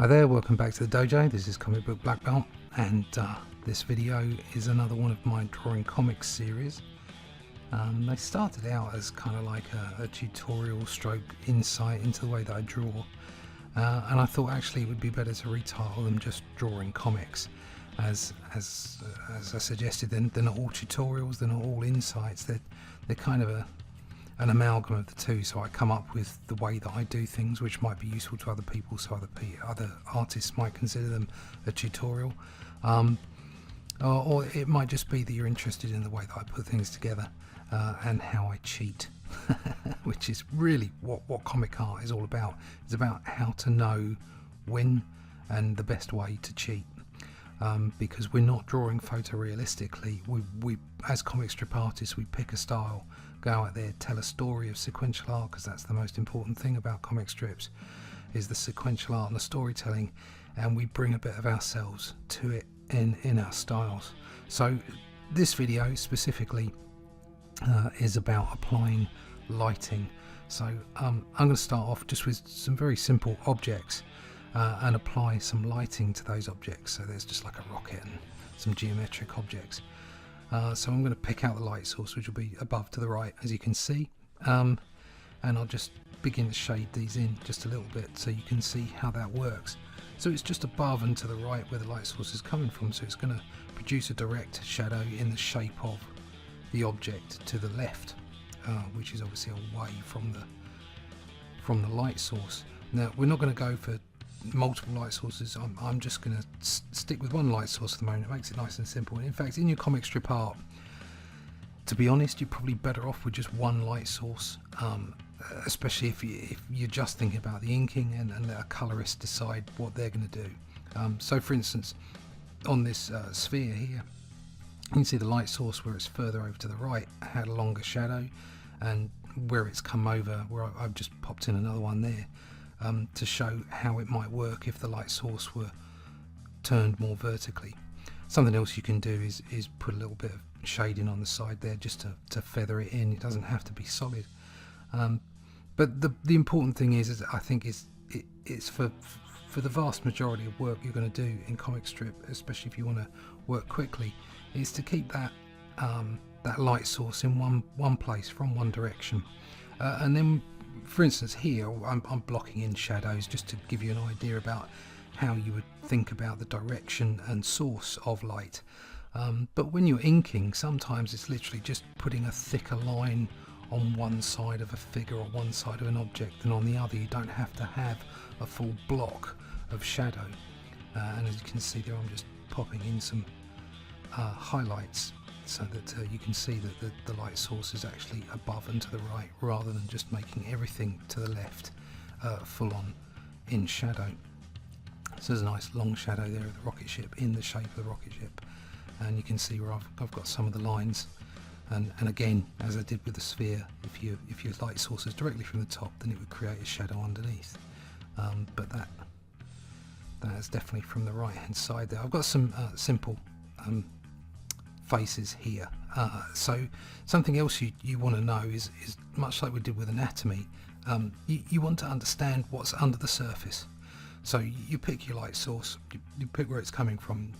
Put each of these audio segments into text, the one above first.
Hi there, welcome back to the dojo. This is Comic Book Black Belt, and this video is another one of my drawing comics series. They started out as kind of like a tutorial stroke insight into the way that I draw, and I thought actually it would be better to retitle them just Drawing Comics, as I suggested. They're not all tutorials, they're not all insights, they're kind of an amalgam of the two, so I come up with the way that I do things which might be useful to other people, so other artists might consider them a tutorial, or it might just be that you're interested in the way that I put things together and how I cheat which is really what comic art is all about. It's about how to know when and the best way to cheat, because we're not drawing photorealistically. We as comic strip artists, we pick a style, go out there, tell a story of sequential art, because that's the most important thing about comic strips, is the sequential art and the storytelling, and we bring a bit of ourselves to it in our styles. So this video specifically is about applying lighting. So I'm going to start off just with some very simple objects and apply some lighting to those objects. So there's just like a rocket and some geometric objects. So I'm going to pick out the light source, which will be above to the right, as you can see, and I'll just begin to shade these in just a little bit so you can see how that works. So it's just above and to the right where the light source is coming from, so it's going to produce a direct shadow in the shape of the object to the left, which is obviously away from the light source. Now we're not going to go for multiple light sources. I'm just going to stick with one light source at the moment. It makes it nice and simple, and in fact in your comic strip art, to be honest, you're probably better off with just one light source, especially if you're just thinking about the inking and let a colorist decide what they're going to do. So for instance, on this sphere here, you can see the light source where it's further over to the right had a longer shadow, and where it's come over, where I've just popped in another one there, to show how it might work if the light source were turned more vertically. Something else you can do is put a little bit of shading on the side there just to feather it in. It doesn't have to be solid, but the important thing is I think it's for the vast majority of work you're going to do in comic strip, especially if you want to work quickly, is to keep that that light source in one place from one direction, and then for instance here I'm blocking in shadows just to give you an idea about how you would think about the direction and source of light. But when you're inking, sometimes it's literally just putting a thicker line on one side of a figure or one side of an object than on the other. You don't have to have a full block of shadow, and as you can see there, I'm just popping in some highlights so that you can see that the light source is actually above and to the right, rather than just making everything to the left full on in shadow. So there's a nice long shadow there of the rocket ship in the shape of the rocket ship, and you can see where I've got some of the lines, and again, as I did with the sphere, if your light source is directly from the top, then it would create a shadow underneath, but that is definitely from the right hand side there. I've got some simple faces here. So something else you want to know is much like we did with anatomy, you want to understand what's under the surface. So you pick your light source, you pick where it's coming from,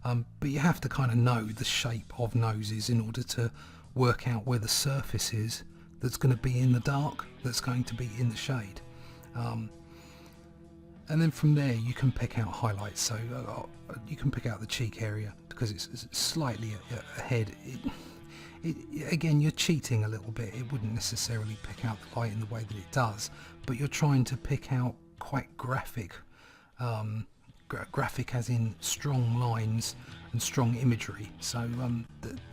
but you have to kind of know the shape of noses in order to work out where the surface is that's going to be in the dark, that's going to be in the shade. And then from there you can pick out highlights. So you can pick out the cheek area because it's slightly ahead. Again, you're cheating a little bit. It wouldn't necessarily pick out the light in the way that it does, but you're trying to pick out quite graphic, graphic as in strong lines and strong imagery. So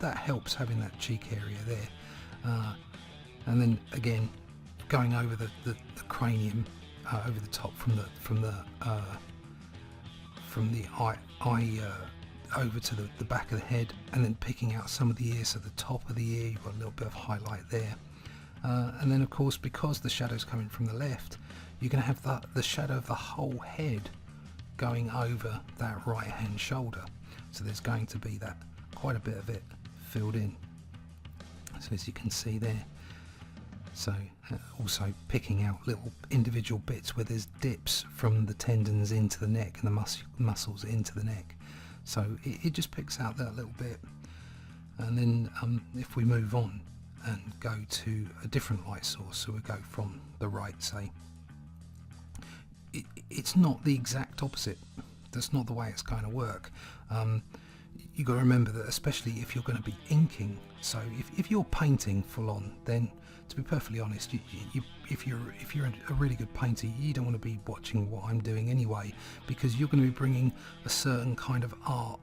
that helps having that cheek area there. And then again, going over the cranium, over the top from the eye over to the back of the head, and then picking out some of the ear. So the top of the ear, you've got a little bit of highlight there, and then of course, because the shadow's coming from the left, you're going to have the shadow of the whole head going over that right hand shoulder. So there's going to be that quite a bit of it filled in, so as you can see there. So also picking out little individual bits where there's dips from the tendons into the neck and the muscles into the neck. So it just picks out that little bit. And then if we move on and go to a different light source, so we go from the right, say, it's not the exact opposite. That's not the way it's going to work. You've got to remember that, especially if you're going to be inking. So if you're painting full on, then to be perfectly honest, if you're a really good painter, you don't want to be watching what I'm doing anyway, because you're going to be bringing a certain kind of art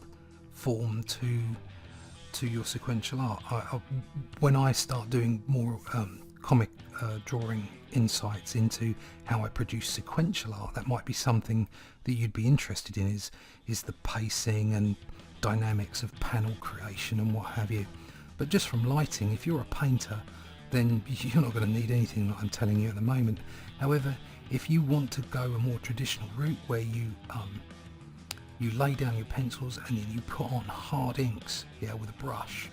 form to your sequential art. When I start doing more comic drawing insights into how I produce sequential art, that might be something that you'd be interested in, is the pacing and dynamics of panel creation and what have you. But just from lighting, if you're a painter, then you're not going to need anything that I'm telling you at the moment. However, if you want to go a more traditional route where you lay down your pencils and then you put on hard inks, with a brush,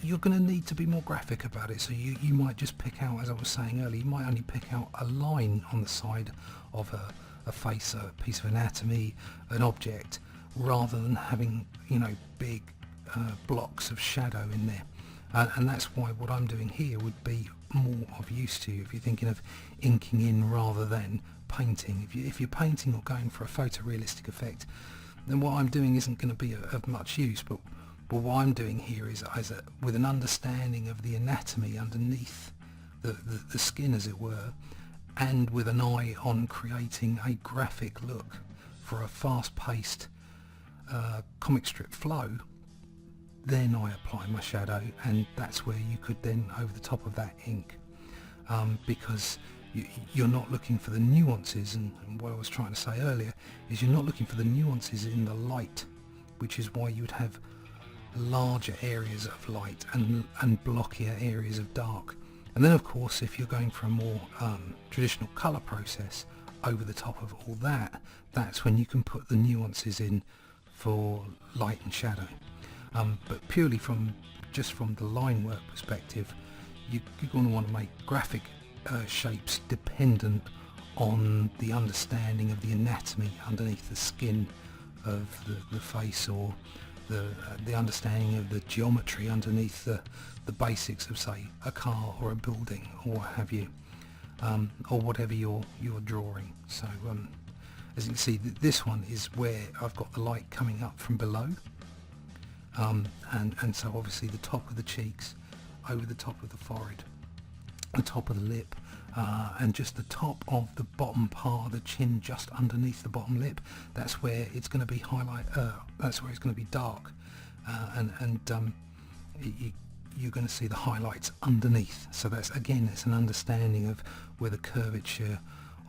you're going to need to be more graphic about it. So you might just pick out, as I was saying earlier, you might only pick out a line on the side of a face, a piece of anatomy, an object, rather than having big blocks of shadow in there. And that's why what I'm doing here would be more of use to you if you're thinking of inking in rather than painting. If you're painting or going for a photorealistic effect, then what I'm doing isn't going to be of much use. But what I'm doing here is with an understanding of the anatomy underneath the skin, as it were, and with an eye on creating a graphic look for a fast-paced comic strip flow, then I apply my shadow, and that's where you could then over the top of that ink, because you're not looking for the nuances, and what I was trying to say earlier is you're not looking for the nuances in the light, which is why you'd have larger areas of light and blockier areas of dark. And then of course, if you're going for a more traditional colour process over the top of all that, that's when you can put the nuances in for light and shadow. But purely from the line work perspective, you're going to want to make graphic shapes dependent on the understanding of the anatomy underneath the skin of the face, or the understanding of the geometry underneath the basics of, say, a car or a building or what have you, or whatever you're drawing. So as you can see, this one is where I've got the light coming up from below. And so obviously the top of the cheeks, over the top of the forehead, the top of the lip, and just the top of the bottom part of the chin, just underneath the bottom lip. That's where it's going to be that's where it's going to be dark, you're going to see the highlights underneath. So that's, again, it's an understanding of where the curvature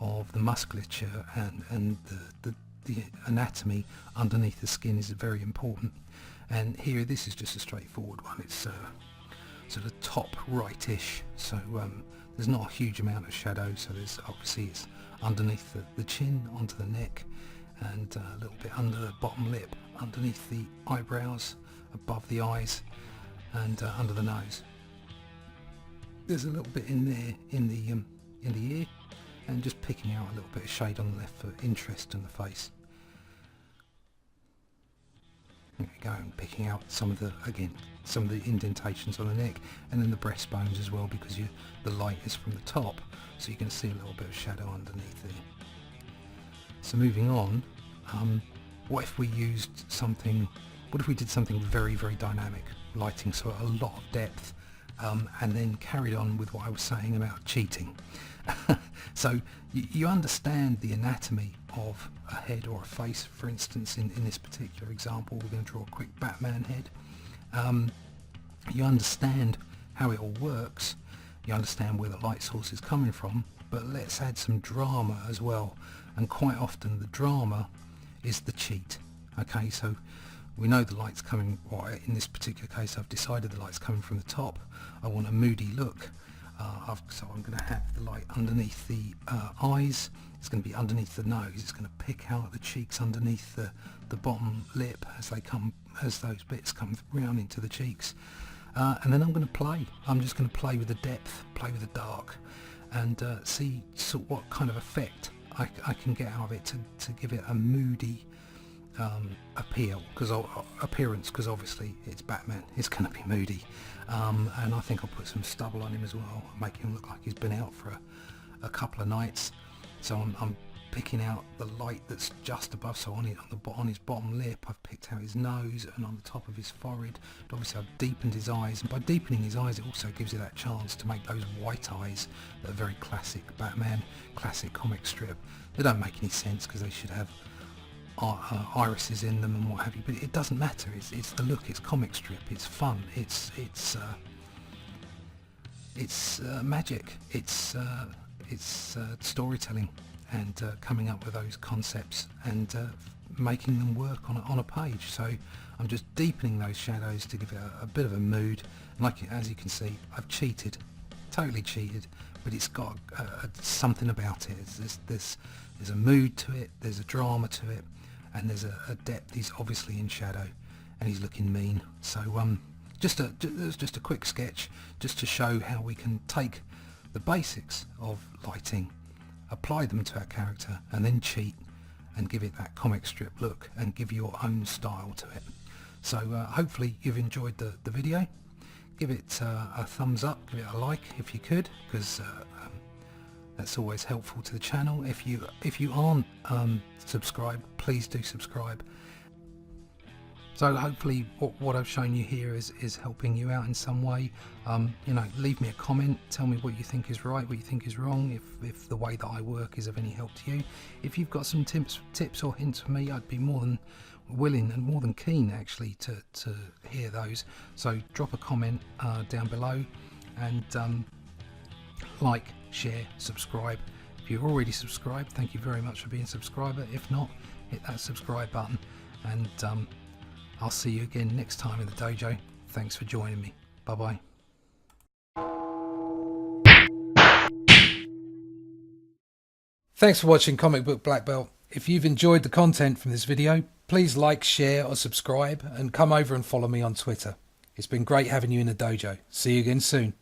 of the musculature and the anatomy underneath the skin is very important. And here, this is just a straightforward one. It's sort of top rightish, so there's not a huge amount of shadow. So there's obviously, it's underneath the chin, onto the neck, and a little bit under the bottom lip, underneath the eyebrows, above the eyes, and under the nose. There's a little bit in there in the ear, and just picking out a little bit of shade on the left for interest in the face. There we go, and picking out some of the indentations on the neck, and then the breastbones as well, because the light is from the top, so you can see a little bit of shadow underneath there. So moving on, what if we did something very, very dynamic lighting, so a lot of depth, and then carried on with what I was saying about cheating. So you understand the anatomy of a head or a face. For instance, in this particular example, we're going to draw a quick Batman head. You understand how it all works, you understand where the light source is coming from, but let's add some drama as well. And quite often the drama is the cheat. Okay, so we know the light's coming, well, in this particular case I've decided the light's coming from the top. I want a moody look. So I'm going to have the light underneath the eyes, it's going to be underneath the nose, it's going to pick out the cheeks underneath the bottom lip as those bits come round into the cheeks. and then I'm going to play. I'm just going to play with the depth, play with the dark, and see sort of what kind of effect I can get out of it to give it a moody appearance, because obviously it's Batman, it's going to be moody, and I think I'll put some stubble on him as well, make him look like he's been out for a couple of nights. So I'm picking out the light that's just above, so on his bottom lip I've picked out his nose, and on the top of his forehead. But obviously I've deepened his eyes, and by deepening his eyes it also gives you that chance to make those white eyes that are very classic Batman, classic comic strip. They don't make any sense because they should have irises in them and what have you, but it doesn't matter. It's the look, it's comic strip, it's fun, it's magic, it's storytelling, and coming up with those concepts and making them work on a page. So I'm just deepening those shadows to give it a bit of a mood. And as you can see, I've cheated, totally cheated, but it's got something about it. There's a mood to it, there's a drama to it, and there's a depth. He's obviously in shadow and he's looking mean. So just a quick sketch just to show how we can take the basics of lighting, apply them to our character, and then cheat and give it that comic strip look and give your own style to it. So hopefully you've enjoyed the video. Give it a thumbs up, give it a like if you could, because that's always helpful to the channel. If you aren't subscribed, please do subscribe. So hopefully what I've shown you here is helping you out in some way. You know, leave me a comment, tell me what you think is right, what you think is wrong, if the way that I work is of any help to you. If you've got some tips or hints for me, I'd be more than willing and more than keen actually to hear those. So drop a comment down below, and like, share, subscribe. If you're already subscribed, thank you very much for being a subscriber. If not, hit that subscribe button, and I'll see you again next time in the dojo. Thanks for joining me. Bye bye. Thanks for watching Comic Book Black Belt. If you've enjoyed the content from this video, please like, share or subscribe, and come over and follow me on Twitter. It's been great having you in the dojo. See you again soon.